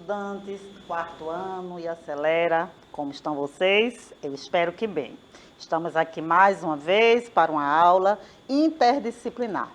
estudantes do quarto ano e acelera, como estão vocês? Eu espero que bem. Estamos aqui mais uma vez para uma aula interdisciplinar.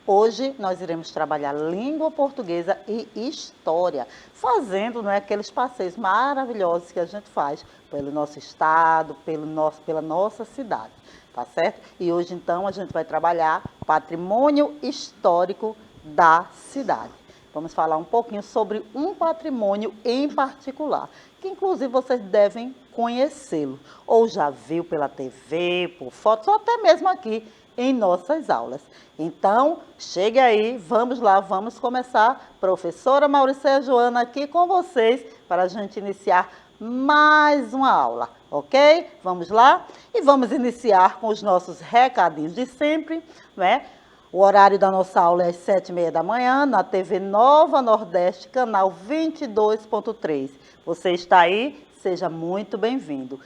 Hoje nós iremos trabalhar língua portuguesa e história, fazendo aqueles passeios maravilhosos que a gente faz pelo nosso estado, pela nossa cidade, tá certo? E hoje então a gente vai trabalhar patrimônio histórico da cidade. Vamos falar um pouquinho sobre um patrimônio em particular, que inclusive vocês devem conhecê-lo, ou já viu pela TV, por fotos, ou até mesmo aqui em nossas aulas. Então, chegue aí, vamos lá, vamos começar. Professora Mauricéia Joana aqui com vocês para a gente iniciar mais uma aula, ok? Vamos lá? E vamos iniciar com os nossos recadinhos de sempre, não é? O horário da nossa aula é às 7h30 da manhã, na TV Nova Nordeste, canal 22.3. Você está aí? Seja muito bem-vindo.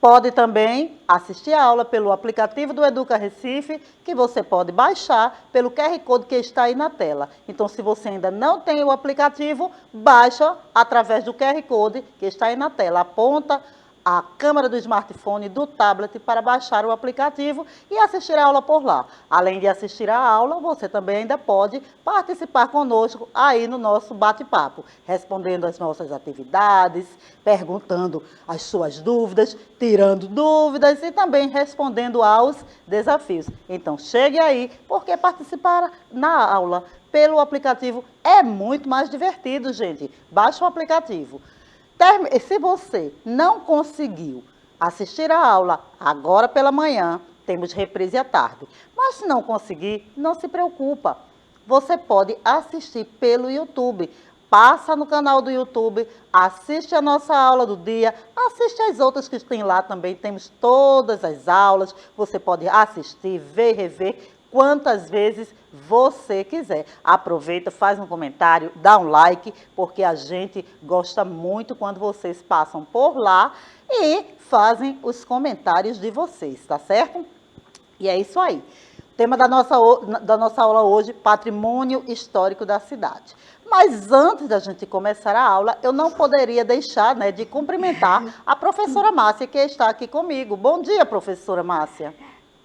Pode também assistir a aula pelo aplicativo do Educa Recife, que você pode baixar pelo QR Code que está aí na tela. Então, se você ainda não tem o aplicativo, baixa através do QR Code que está aí na tela. Aponta a câmera do smartphone, do tablet, para baixar o aplicativo e assistir a aula por lá. Além de assistir a aula, você também ainda pode participar conosco aí no nosso bate-papo, respondendo as nossas atividades, perguntando as suas dúvidas, tirando dúvidas e também respondendo aos desafios. Então, chegue aí, porque participar na aula pelo aplicativo é muito mais divertido, gente. Baixe o aplicativo. Se você não conseguiu assistir a aula agora pela manhã, temos reprise à tarde. Mas se não conseguir, não se preocupa. Você pode assistir pelo YouTube. Passa no canal do YouTube, assiste a nossa aula do dia, assiste as outras que tem lá também. Temos todas as aulas. Você pode assistir, ver, rever quantas vezes você quiser. Aproveita, faz um comentário, dá um like, porque a gente gosta muito quando vocês passam por lá e fazem os comentários de vocês, tá certo? E é isso aí. O tema da nossa aula hoje, patrimônio histórico da cidade. Mas antes da gente começar a aula, eu não poderia deixar de cumprimentar a professora Márcia, que está aqui comigo. Bom dia, professora Márcia.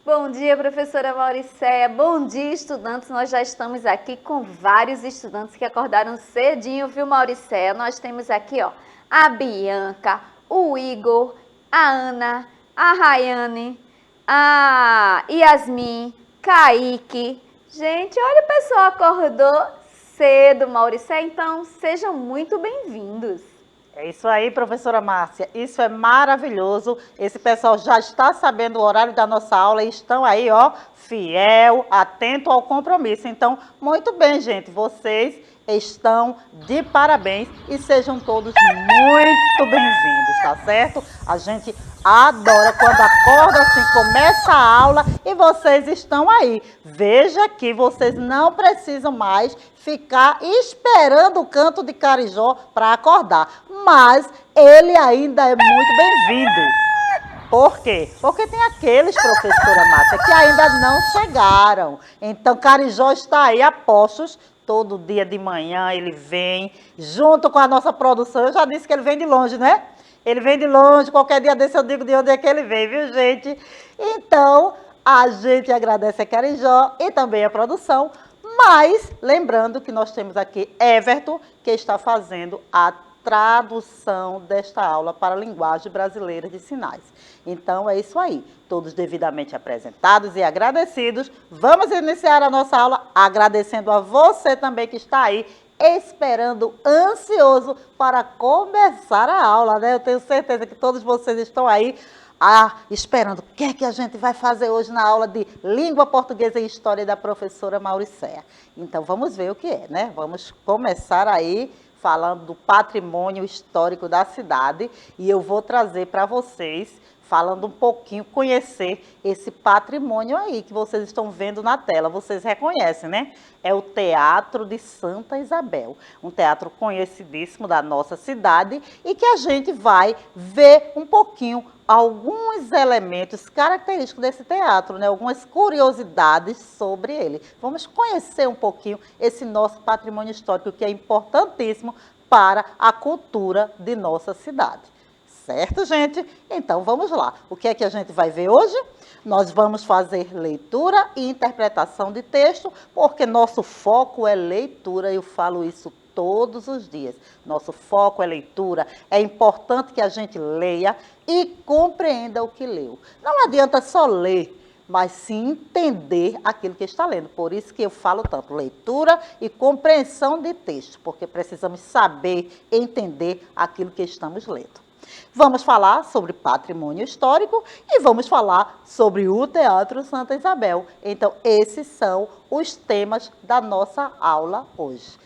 Bom dia, professora Mauricéia. Bom dia, estudantes. Nós já estamos aqui com vários estudantes que acordaram cedinho, viu, Mauricéia? Nós temos aqui, ó, a Bianca, o Igor, a Ana, a Rayane, a Yasmin, Kaique. Gente, olha, o pessoal acordou cedo, Mauricéia, então sejam muito bem-vindos. É isso aí, professora Márcia. Isso é maravilhoso. Esse pessoal já está sabendo o horário da nossa aula e estão aí, ó, fiel, atento ao compromisso. Então, muito bem, gente. Vocês estão de parabéns e sejam todos muito bem-vindos, tá certo? A gente adora quando acorda assim, começa a aula e vocês estão aí. Veja que vocês não precisam mais ficar esperando o canto de Carijó para acordar, mas ele ainda é muito bem-vindo. Por quê? Porque tem aqueles, professora Márcia, que ainda não chegaram. Então, Carijó está aí a postos. Todo dia de manhã ele vem, junto com a nossa produção. Eu já disse que ele vem de longe, né? Ele vem de longe, qualquer dia desse eu digo de onde é que ele vem, viu, gente? Então, a gente agradece a Carijó e também a produção, mas lembrando que nós temos aqui Everton, que está fazendo a tradução desta aula para a linguagem brasileira de sinais. Então, é isso aí. Todos devidamente apresentados e agradecidos. Vamos iniciar a nossa aula agradecendo a você também que está aí, esperando, ansioso para começar a aula, né? Eu tenho certeza que todos vocês estão aí esperando o que é que a gente vai fazer hoje na aula de Língua Portuguesa e História da professora Mauricéia. Então, vamos ver o que é, né? Vamos começar aí falando do patrimônio histórico da cidade e eu vou trazer para vocês, falando um pouquinho, conhecer esse patrimônio aí que vocês estão vendo na tela. Vocês reconhecem, né? É o Teatro de Santa Isabel, um teatro conhecidíssimo da nossa cidade e que a gente vai ver um pouquinho alguns elementos característicos desse teatro, né? Algumas curiosidades sobre ele. Vamos conhecer um pouquinho esse nosso patrimônio histórico que é importantíssimo para a cultura de nossa cidade. Certo, gente? Então, vamos lá. O que é que a gente vai ver hoje? Nós vamos fazer leitura e interpretação de texto, porque nosso foco é leitura, eu falo isso todos os dias. Nosso foco é leitura. É importante que a gente leia e compreenda o que leu. Não adianta só ler, mas sim entender aquilo que está lendo. Por isso que eu falo tanto leitura e compreensão de texto, porque precisamos saber, entender aquilo que estamos lendo. Vamos falar sobre patrimônio histórico e vamos falar sobre o Teatro Santa Isabel. Então, esses são os temas da nossa aula hoje.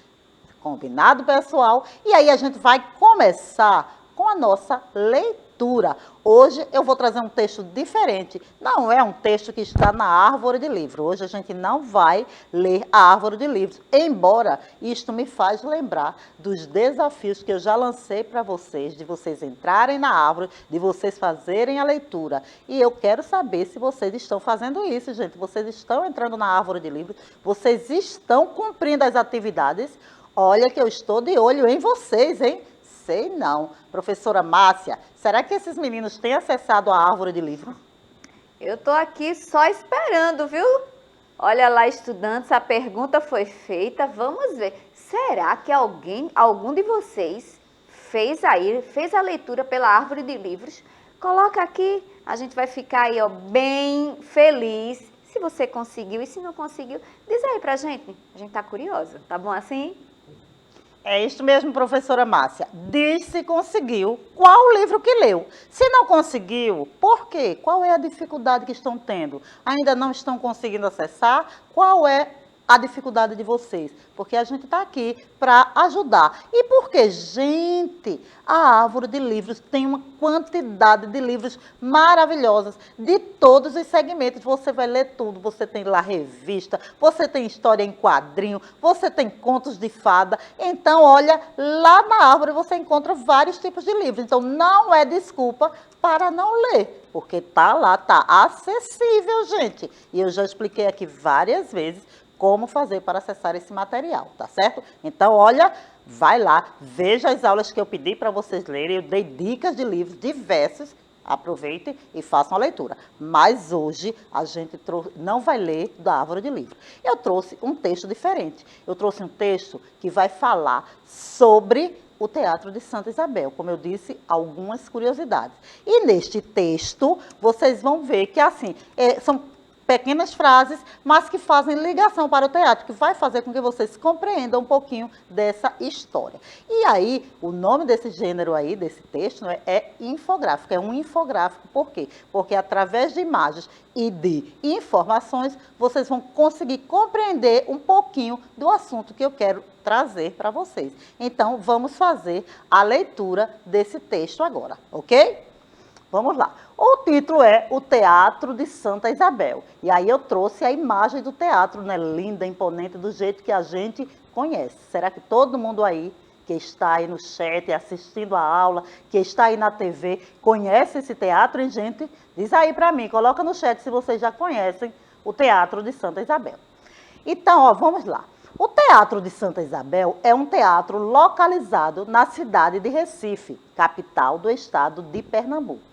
Combinado, pessoal? E aí a gente vai começar com a nossa leitura. Hoje eu vou trazer um texto diferente. Não é um texto que está na árvore de livro. Hoje a gente não vai ler a árvore de livros. Embora isto me faz lembrar dos desafios que eu já lancei para vocês, de vocês entrarem na árvore, de vocês fazerem a leitura. E eu quero saber se vocês estão fazendo isso, gente. Vocês estão entrando na árvore de livros, vocês estão cumprindo as atividades. Olha que eu estou de olho em vocês, hein? Sei não. Professora Márcia, será que esses meninos têm acessado a árvore de livro? Eu estou aqui só esperando, viu? Olha lá, estudantes, a pergunta foi feita. Vamos ver. Será que algum de vocês fez a leitura pela árvore de livros? Coloca aqui, a gente vai ficar aí, ó, bem feliz. Se você conseguiu e se não conseguiu, diz aí pra gente. A gente tá curiosa, tá bom assim? É isso mesmo, professora Márcia. Diz se conseguiu, qual livro que leu. Se não conseguiu, por quê? Qual é a dificuldade que estão tendo? Ainda não estão conseguindo acessar? Qual é a dificuldade de vocês? Porque a gente está aqui para ajudar. E porque, gente, a árvore de livros tem uma quantidade de livros maravilhosos de todos os segmentos. Você vai ler tudo. Você tem lá revista, você tem história em quadrinho, você tem contos de fada. Então, olha, lá na árvore você encontra vários tipos de livros. Então, não é desculpa para não ler, porque tá lá, tá acessível, gente. E eu já expliquei aqui várias vezes como fazer para acessar esse material, tá certo? Então, olha, vai lá, veja as aulas que eu pedi para vocês lerem, eu dei dicas de livros diversos, aproveitem e façam a leitura. Mas hoje a gente não vai ler da árvore de livro. Eu trouxe um texto diferente, eu trouxe um texto que vai falar sobre o Teatro de Santa Isabel, como eu disse, algumas curiosidades. E neste texto, vocês vão ver que, assim, são pequenas frases, mas que fazem ligação para o teatro, que vai fazer com que vocês compreendam um pouquinho dessa história. E aí, o nome desse gênero aí, desse texto, é infográfico. É um infográfico, por quê? Porque através de imagens e de informações, vocês vão conseguir compreender um pouquinho do assunto que eu quero trazer para vocês. Então, vamos fazer a leitura desse texto agora, ok? Vamos lá. O título é O Teatro de Santa Isabel. E aí eu trouxe a imagem do teatro, né? Linda, imponente, do jeito que a gente conhece. Será que todo mundo aí que está aí no chat, assistindo a aula, que está aí na TV, conhece esse teatro, hein, gente? Diz aí para mim, coloca no chat se vocês já conhecem o Teatro de Santa Isabel. Então, ó, vamos lá. O Teatro de Santa Isabel é um teatro localizado na cidade de Recife, capital do estado de Pernambuco.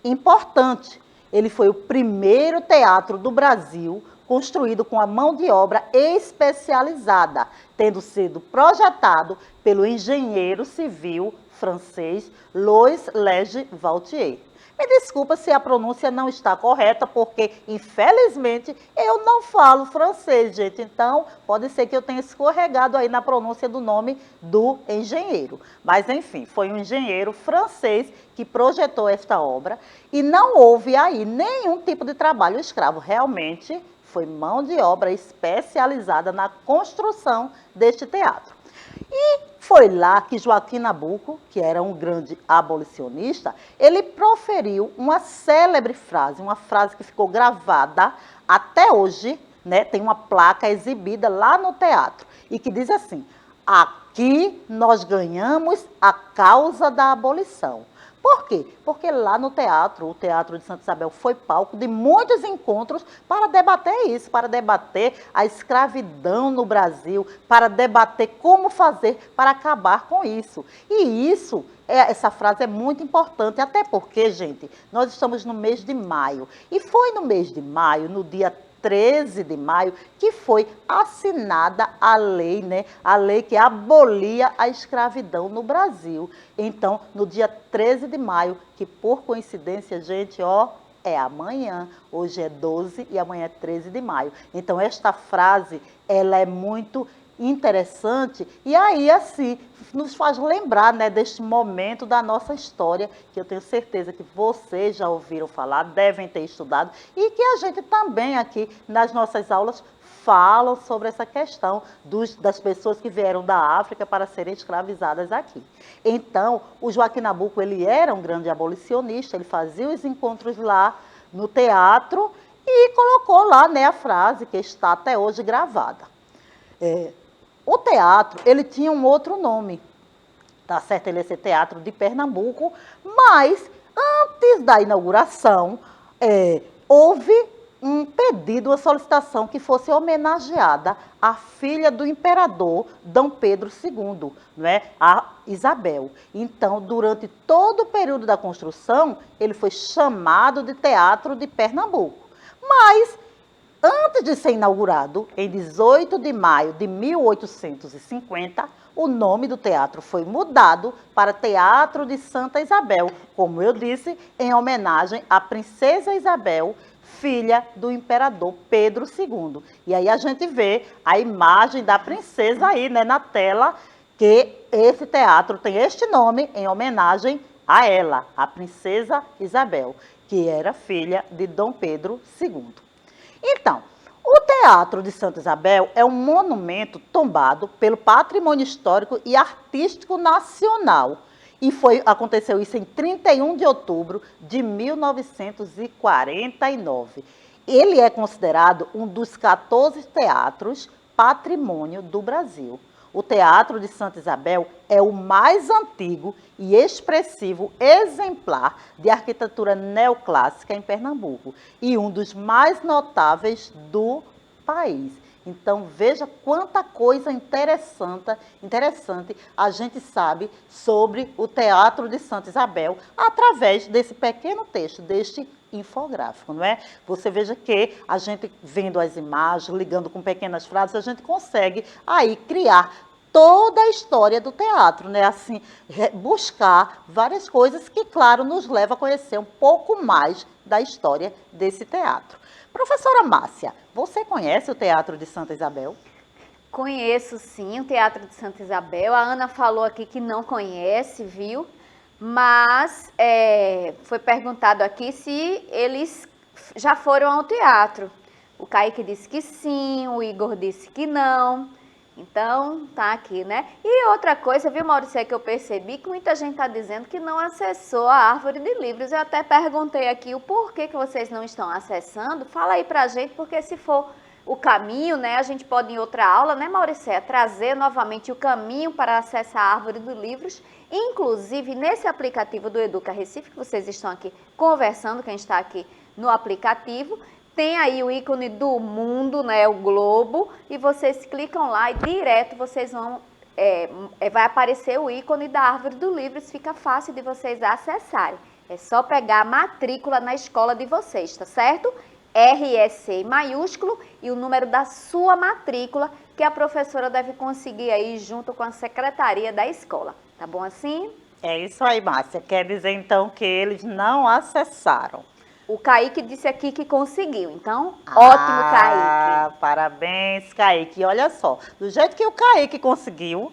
Importante, ele foi o primeiro teatro do Brasil construído com a mão de obra especializada, tendo sido projetado pelo engenheiro civil francês Louis Leger Vautier. Me desculpa se a pronúncia não está correta, porque, infelizmente, eu não falo francês, gente. Então, pode ser que eu tenha escorregado aí na pronúncia do nome do engenheiro. Mas, enfim, foi um engenheiro francês que projetou esta obra e não houve aí nenhum tipo de trabalho escravo. Realmente, foi mão de obra especializada na construção deste teatro. E foi lá que Joaquim Nabuco, que era um grande abolicionista, ele proferiu uma célebre frase, uma frase que ficou gravada até hoje, né? Tem uma placa exibida lá no teatro, e que diz assim: aqui nós ganhamos a causa da abolição. Por quê? Porque lá no teatro, o Teatro de Santa Isabel foi palco de muitos encontros para debater isso, para debater a escravidão no Brasil, para debater como fazer para acabar com isso. E isso, essa frase é muito importante, até porque, gente, nós estamos no mês de maio. E foi no mês de maio, no dia 13 de maio, que foi assinada a lei, né? A lei que abolia a escravidão no Brasil. Então, no dia 13 de maio, que por coincidência, gente, ó, é amanhã. Hoje é 12 e amanhã é 13 de maio. Então, esta frase, ela é muito interessante e aí, assim, nos faz lembrar, né, deste momento da nossa história, que eu tenho certeza que vocês já ouviram falar, devem ter estudado, e que a gente também aqui nas nossas aulas falam sobre essa questão das pessoas que vieram da África para serem escravizadas aqui. Então, o Joaquim Nabuco, ele era um grande abolicionista, ele fazia os encontros lá no teatro e colocou lá, né, a frase que está até hoje gravada. O teatro, ele tinha um outro nome, tá certo? Ele ia ser Teatro de Pernambuco, mas antes da inauguração, houve um pedido, uma solicitação que fosse homenageada a filha do imperador Dom Pedro II, né? A Isabel. Então, durante todo o período da construção, ele foi chamado de Teatro de Pernambuco. Mas antes de ser inaugurado, em 18 de maio de 1850, o nome do teatro foi mudado para Teatro de Santa Isabel, como eu disse, em homenagem à Princesa Isabel, filha do imperador Pedro II. E aí a gente vê a imagem da princesa aí, né, na tela, que esse teatro tem este nome em homenagem a ela, a Princesa Isabel, que era filha de Dom Pedro II. Então, o Teatro de Santa Isabel é um monumento tombado pelo Patrimônio Histórico e Artístico Nacional. E aconteceu isso em 31 de outubro de 1949. Ele é considerado um dos 14 teatros patrimônio do Brasil. O Teatro de Santa Isabel é o mais antigo e expressivo exemplar de arquitetura neoclássica em Pernambuco e um dos mais notáveis do país. Então, veja quanta coisa interessante a gente sabe sobre o Teatro de Santa Isabel através desse pequeno texto, deste infográfico, não é? Você veja que a gente vendo as imagens, ligando com pequenas frases, a gente consegue aí criar toda a história do teatro, né? Assim, buscar várias coisas que, claro, nos leva a conhecer um pouco mais da história desse teatro. Professora Márcia, você conhece o Teatro de Santa Isabel? Conheço sim o Teatro de Santa Isabel. A Ana falou aqui que não conhece, viu? Mas foi perguntado aqui se eles já foram ao teatro. O Kaique disse que sim, o Igor disse que não. Então, tá aqui, né? E outra coisa, viu, Maurício, que eu percebi que muita gente está dizendo que não acessou a árvore de livros. Eu até perguntei aqui o porquê que vocês não estão acessando. Fala aí pra gente, porque se for o caminho, né, a gente pode em outra aula, né, Maurício, trazer novamente o caminho para acessar a árvore de livros. Inclusive, nesse aplicativo do Educa Recife, que vocês estão aqui conversando, quem está aqui no aplicativo, tem aí o ícone do mundo, né, o globo, e vocês clicam lá e direto vocês vão, vai aparecer o ícone da árvore do livros, fica fácil de vocês acessarem. É só pegar a matrícula na escola de vocês, tá certo? REC maiúsculo e o número da sua matrícula, que a professora deve conseguir aí junto com a secretaria da escola. Tá bom assim? É isso aí, Márcia. Quer dizer, então, que eles não acessaram. O Kaique disse aqui que conseguiu, então, ótimo, Kaique. Parabéns, Kaique. E olha só, do jeito que o Kaique conseguiu,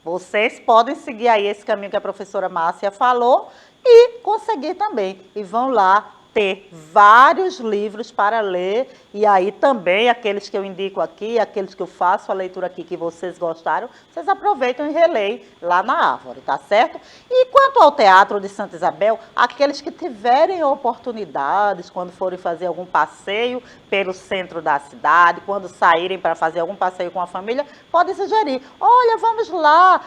vocês podem seguir aí esse caminho que a professora Márcia falou e conseguir também. E vão lá ter vários livros para ler, e aí também aqueles que eu indico aqui, aqueles que eu faço a leitura aqui que vocês gostaram, vocês aproveitam e releem lá na árvore, tá certo? E quanto ao Teatro de Santa Isabel, aqueles que tiverem oportunidades, quando forem fazer algum passeio pelo centro da cidade, quando saírem para fazer algum passeio com a família, podem sugerir, olha, vamos lá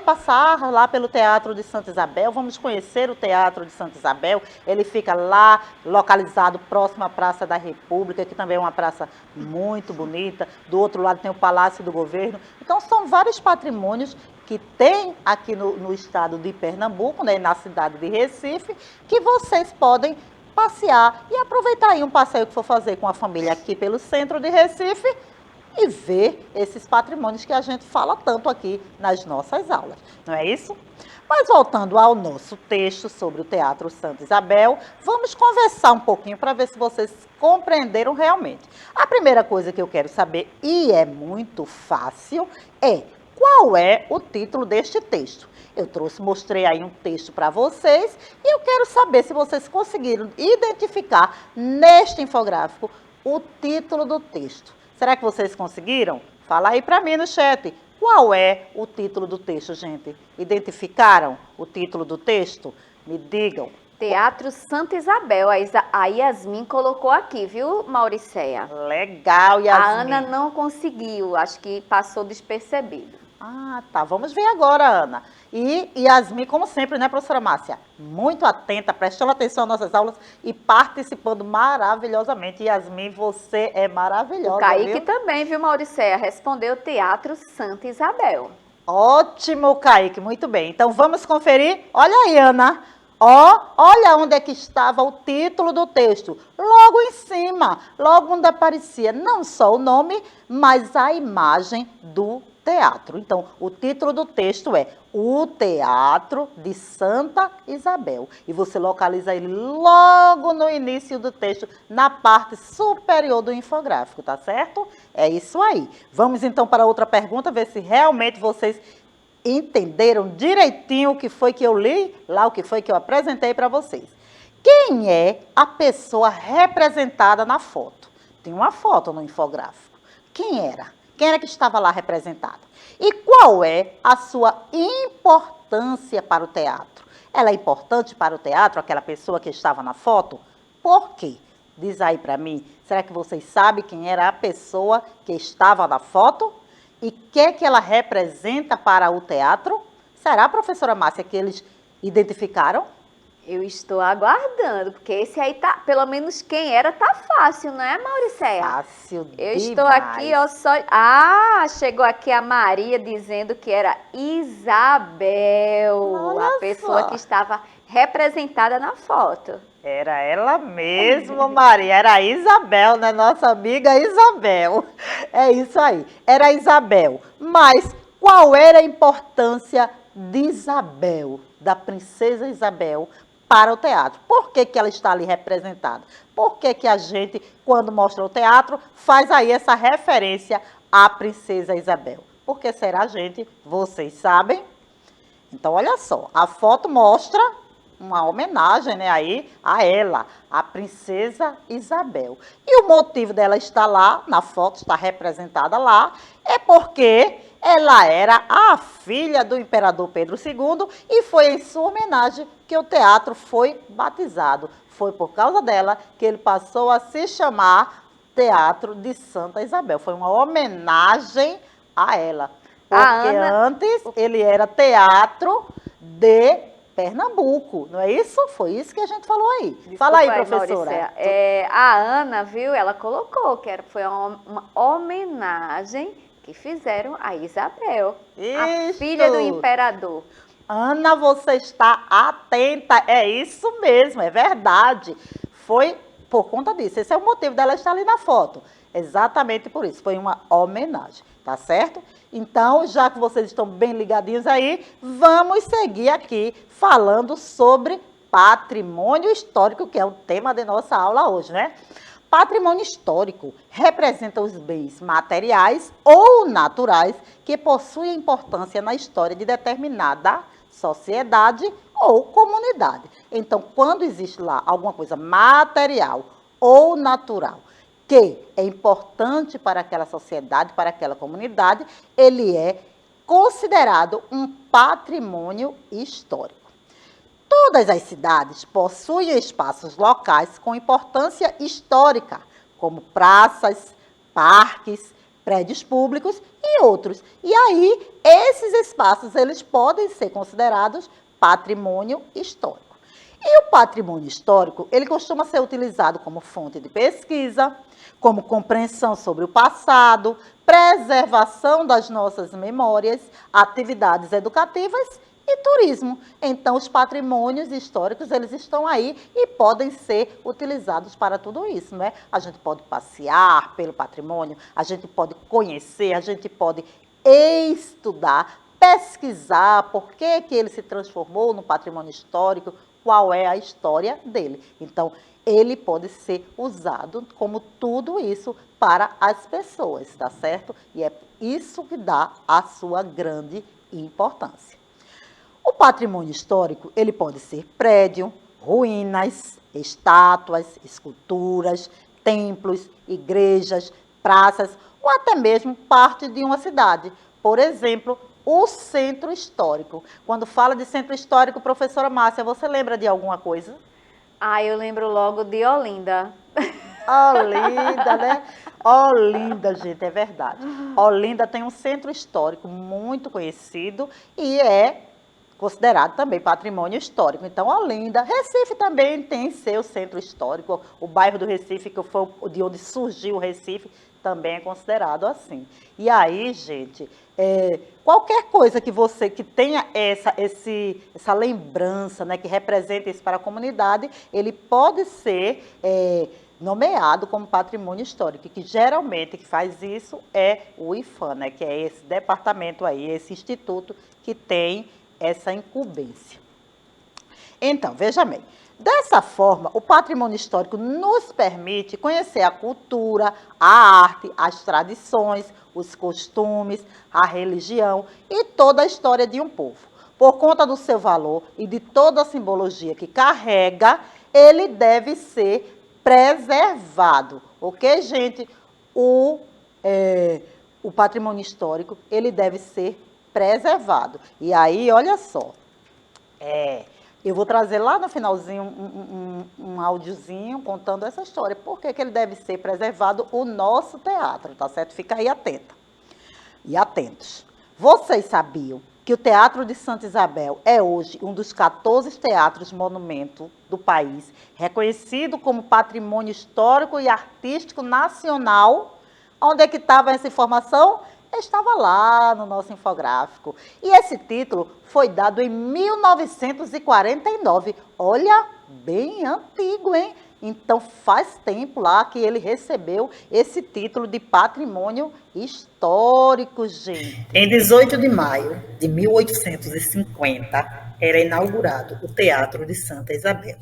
passar lá pelo Teatro de Santa Isabel, vamos conhecer o Teatro de Santa Isabel, ele fica lá localizado próximo à Praça da República, que também é uma praça muito bonita. Do outro lado tem o Palácio do Governo. Então, são vários patrimônios que tem aqui no estado de Pernambuco, né, na cidade de Recife, que vocês podem passear e aproveitar aí um passeio que for fazer com a família aqui pelo centro de Recife e ver esses patrimônios que a gente fala tanto aqui nas nossas aulas. Não é isso? Mas voltando ao nosso texto sobre o Teatro Santa Isabel, vamos conversar um pouquinho para ver se vocês compreenderam realmente. A primeira coisa que eu quero saber, e é muito fácil, é qual é o título deste texto. Eu mostrei aí um texto para vocês e eu quero saber se vocês conseguiram identificar neste infográfico o título do texto. Será que vocês conseguiram? Fala aí para mim no chat. Qual é o título do texto, gente? Identificaram o título do texto? Me digam. Teatro Santa Isabel. A Yasmin colocou aqui, viu, Mauricéia? Legal, Yasmin. A Ana não conseguiu, acho que passou despercebido. Ah, tá. Vamos ver agora, Ana. E Yasmin, como sempre, né, professora Márcia? Muito atenta, prestando atenção às nossas aulas e participando maravilhosamente. Yasmin, você é maravilhosa, O Kaique viu? também, viu, Mauricéia? Respondeu Teatro Santa Isabel. Ótimo, Kaique, muito bem. Então, vamos conferir. Olha aí, Ana. Olha onde é que estava o título do texto. Logo em cima, logo onde aparecia não só o nome, mas a imagem do teatro. Então, o título do texto é O Teatro de Santa Isabel. E você localiza ele logo no início do texto, na parte superior do infográfico, tá certo? É isso aí. Vamos então para outra pergunta, ver se realmente vocês entenderam direitinho o que foi que eu li, lá o que foi que eu apresentei para vocês. Quem é a pessoa representada na foto? Tem uma foto no infográfico. Quem era? Quem era que estava lá representada? E qual é a sua importância para o teatro? Ela é importante para o teatro, aquela pessoa que estava na foto? Por quê? Diz aí para mim. Será que vocês sabem quem era a pessoa que estava na foto? E o que ela representa para o teatro? Será, professora Márcia, que eles identificaram? Eu estou aguardando, porque esse aí tá, pelo menos quem era, tá fácil, não é, Mauricéia? Fácil Eu demais. estou aqui, ó, só... Ah, chegou aqui a Maria dizendo que era Isabel, Olha a pessoa só. que estava representada na foto. Era ela mesma, Maria. Era a Isabel, né? Nossa amiga Isabel. É isso aí. Era a Isabel. Mas qual era a importância de Isabel, da princesa Isabel, para o teatro? Por que ela está ali representada? Por que a gente, quando mostra o teatro, faz aí essa referência à princesa Isabel? Porque será, gente? Vocês sabem? Então, olha só. A foto mostra uma homenagem, né, aí a ela, a princesa Isabel. E o motivo dela estar lá, na foto, está representada lá, é porque ela era a filha do imperador Pedro II e foi em sua homenagem que o teatro foi batizado. Foi por causa dela que ele passou a se chamar Teatro de Santa Isabel. Foi uma homenagem a ela. Porque antes ele era Teatro de Pernambuco, não é isso? Foi isso que a gente falou aí. Desculpa Fala aí, professora. A Ana, viu, ela colocou que foi uma homenagem que fizeram a Isabel, a filha do imperador. Ana, você está atenta, é isso mesmo, é verdade. Foi por conta disso, esse é o motivo dela estar ali na foto. Exatamente por isso, foi uma homenagem, tá certo? Então, já que vocês estão bem ligadinhos aí, vamos seguir aqui falando sobre patrimônio histórico, que é o tema de nossa aula hoje, né? Patrimônio histórico representa os bens materiais ou naturais que possuem importância na história de determinada sociedade ou comunidade. Então, quando existe lá alguma coisa material ou natural que é importante para aquela sociedade, para aquela comunidade, ele é considerado um patrimônio histórico. Todas as cidades possuem espaços locais com importância histórica, como praças, parques, prédios públicos e outros. E aí, esses espaços eles podem ser considerados patrimônio histórico. E o patrimônio histórico, ele costuma ser utilizado como fonte de pesquisa, como compreensão sobre o passado, preservação das nossas memórias, atividades educativas e turismo. Então, os patrimônios históricos, eles estão aí e podem ser utilizados para tudo isso, né? A gente pode passear pelo patrimônio, a gente pode conhecer, a gente pode estudar, pesquisar por que ele se transformou no patrimônio histórico, qual é a história dele. Então, ele pode ser usado como tudo isso para as pessoas, tá certo? E é isso que dá a sua grande importância. O patrimônio histórico, ele pode ser prédio, ruínas, estátuas, esculturas, templos, igrejas, praças ou até mesmo parte de uma cidade. Por exemplo, o centro histórico. Quando fala de centro histórico, professora Márcia, você lembra de alguma coisa? Eu lembro logo de Olinda. Olinda, né? Olinda, gente, é verdade. Olinda tem um centro histórico muito conhecido e é considerado também patrimônio histórico. Então, Olinda, Recife também tem seu centro histórico. O bairro do Recife, que foi de onde surgiu o Recife, também é considerado assim. E aí, gente, qualquer coisa que tenha essa lembrança, né, que represente isso para a comunidade, ele pode ser nomeado como patrimônio histórico, que geralmente que faz isso é o IPHAN, né, que é esse departamento aí, esse instituto que tem essa incumbência. Então, veja bem, dessa forma, o patrimônio histórico nos permite conhecer a cultura, a arte, as tradições, os costumes, a religião e toda a história de um povo. Por conta do seu valor e de toda a simbologia que carrega, ele deve ser preservado, ok, gente? O patrimônio histórico, ele deve ser preservado. E aí, olha só, eu vou trazer lá no finalzinho um áudiozinho contando essa história. Por que ele deve ser preservado, o nosso teatro, tá certo? Fica aí atenta e atentos. Vocês sabiam que o Teatro de Santa Isabel é hoje um dos 14 teatros monumento do país, reconhecido como patrimônio histórico e artístico nacional? Onde é que estava essa informação? Estava lá no nosso infográfico. E esse título foi dado em 1949. Olha, bem antigo, hein? Então, faz tempo lá que ele recebeu esse título de patrimônio histórico, gente. Em 18 de maio de 1850, era inaugurado o Teatro de Santa Isabel,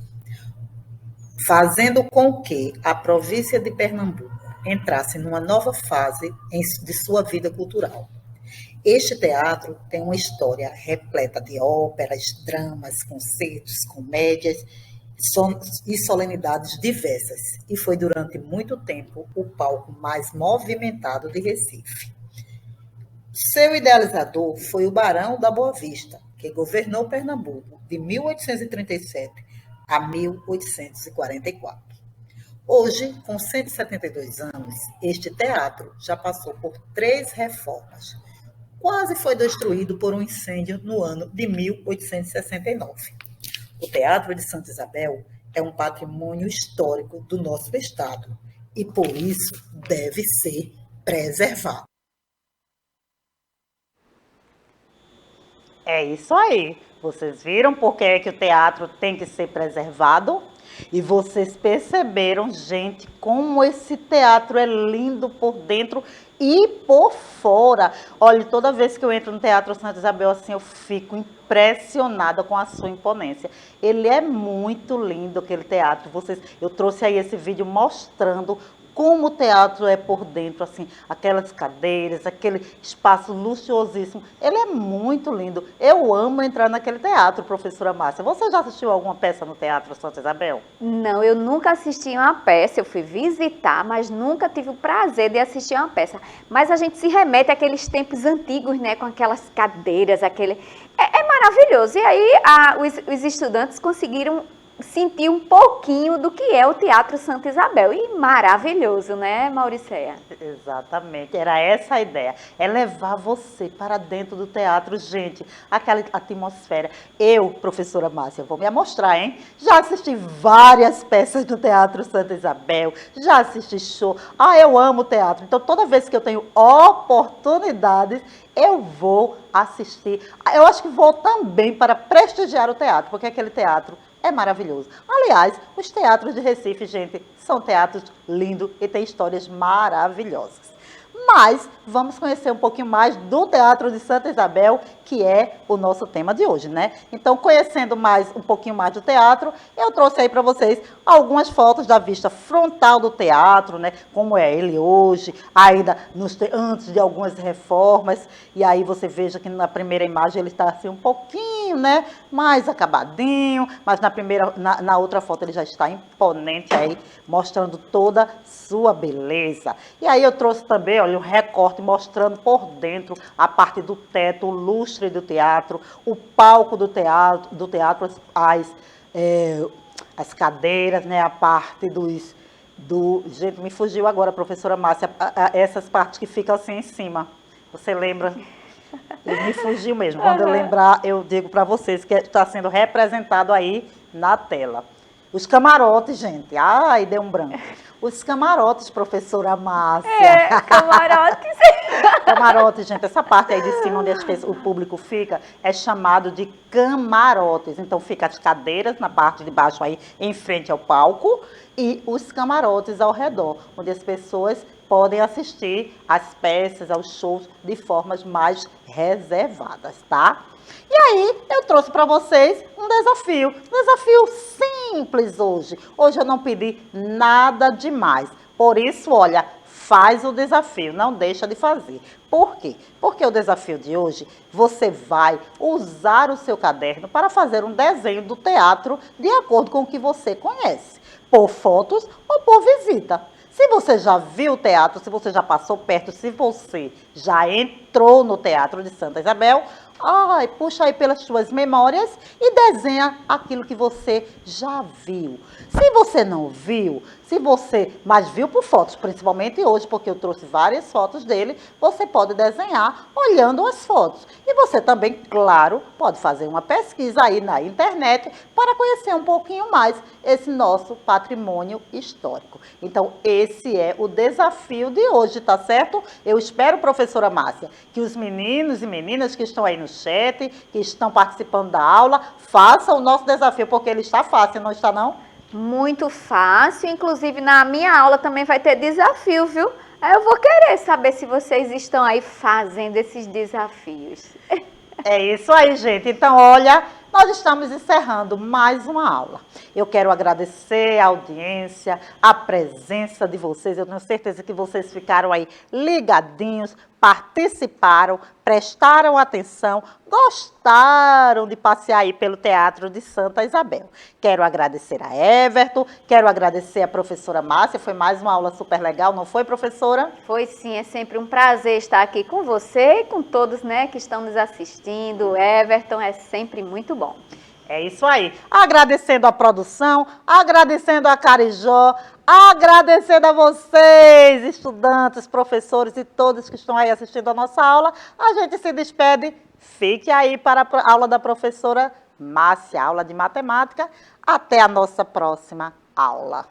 fazendo com que a província de Pernambuco entrasse numa nova fase de sua vida cultural. Este teatro tem uma história repleta de óperas, dramas, concertos, comédias e solenidades diversas, e foi durante muito tempo o palco mais movimentado de Recife. Seu idealizador foi o Barão da Boa Vista, que governou Pernambuco de 1837 a 1844. Hoje, com 172 anos, este teatro já passou por 3 reformas. Quase foi destruído por um incêndio no ano de 1869. O Teatro de Santa Isabel é um patrimônio histórico do nosso estado e, por isso, deve ser preservado. É isso aí. Vocês viram por que é que o teatro tem que ser preservado? E vocês perceberam, gente, como esse teatro é lindo por dentro e por fora. Olha, toda vez que eu entro no Teatro Santa Isabel, assim, eu fico impressionada com a sua imponência. Ele é muito lindo, aquele teatro. Eu trouxe aí esse vídeo mostrando como o teatro é por dentro, assim, aquelas cadeiras, aquele espaço luxuosíssimo. Ele é muito lindo. Eu amo entrar naquele teatro, professora Márcia. Você já assistiu alguma peça no Teatro Santa Isabel? Não, eu nunca assisti uma peça, eu fui visitar, mas nunca tive o prazer de assistir uma peça. Mas a gente se remete àqueles tempos antigos, né, com aquelas cadeiras, aquele... É maravilhoso. E aí os estudantes conseguiram sentir um pouquinho do que é o Teatro Santa Isabel. E maravilhoso, né, Mauricéia? Exatamente, era essa a ideia. É levar você para dentro do teatro, gente, aquela atmosfera. Eu, professora Márcia, vou me amostrar, hein? Já assisti várias peças do Teatro Santa Isabel, já assisti show. Eu amo teatro, então toda vez que eu tenho oportunidades, eu vou assistir. Eu acho que vou também para prestigiar o teatro, porque aquele teatro é maravilhoso. Aliás, os teatros de Recife, gente, são teatros lindos e têm histórias maravilhosas. Mas vamos conhecer um pouquinho mais do Teatro de Santa Isabel, que é o nosso tema de hoje, né? Então, conhecendo um pouquinho mais do teatro, eu trouxe aí para vocês algumas fotos da vista frontal do teatro, né? Como é ele hoje, ainda antes de algumas reformas. E aí você veja que na primeira imagem ele está assim um pouquinho, né? Mais acabadinho, mas na outra foto ele já está imponente aí, mostrando toda sua beleza. E aí eu trouxe também, olha, um recorte mostrando por dentro a parte do teto, o lustre do teatro, o palco do teatro, as cadeiras, né, a parte gente, me fugiu agora, professora Márcia, essas partes que ficam assim em cima. Você lembra? Me fugiu mesmo. Quando eu lembrar, eu digo para vocês que está sendo representado aí na tela. Os camarotes, gente. Ai, deu um branco. Os camarotes, professora Márcia. Camarotes. Camarotes, gente. Essa parte aí de cima, onde o público fica, é chamado de camarotes. Então, fica as cadeiras na parte de baixo aí, em frente ao palco, e os camarotes ao redor, onde as pessoas podem assistir às peças, aos shows de formas mais reservadas, tá? E aí, eu trouxe para vocês um desafio simples hoje. Hoje eu não pedi nada demais. Por isso, olha, faz o desafio, não deixa de fazer. Por quê? Porque o desafio de hoje, você vai usar o seu caderno para fazer um desenho do teatro de acordo com o que você conhece, por fotos ou por visita. Se você já viu o teatro, se você já passou perto, se você já entrou no Teatro de Santa Isabel, puxa aí pelas suas memórias e desenha aquilo que você já viu. Se você não viu, mas viu por fotos, principalmente hoje, porque eu trouxe várias fotos dele, você pode desenhar olhando as fotos. E você também, claro, pode fazer uma pesquisa aí na internet para conhecer um pouquinho mais esse nosso patrimônio histórico. Então, esse é o desafio de hoje, tá certo? Eu espero, professora Márcia, que os meninos e meninas que estão aí no chat, que estão participando da aula, façam o nosso desafio, porque ele está fácil, não está não? Muito fácil, inclusive na minha aula também vai ter desafio, viu? Aí eu vou querer saber se vocês estão aí fazendo esses desafios. É isso aí, gente. Então, olha, nós estamos encerrando mais uma aula. Eu quero agradecer a audiência, a presença de vocês. Eu tenho certeza que vocês ficaram aí ligadinhos, participaram, prestaram atenção, gostaram de passear aí pelo Teatro de Santa Isabel. Quero agradecer a Everton, quero agradecer a professora Márcia. Foi mais uma aula super legal, não foi, professora? Foi sim, é sempre um prazer estar aqui com você e com todos, né, que estão nos assistindo. Everton, é sempre muito bom. É isso aí. Agradecendo a produção, agradecendo a Carijó, agradecendo a vocês, estudantes, professores e todos que estão aí assistindo a nossa aula. A gente se despede. Fique aí para a aula da professora Márcia, aula de matemática. Até a nossa próxima aula.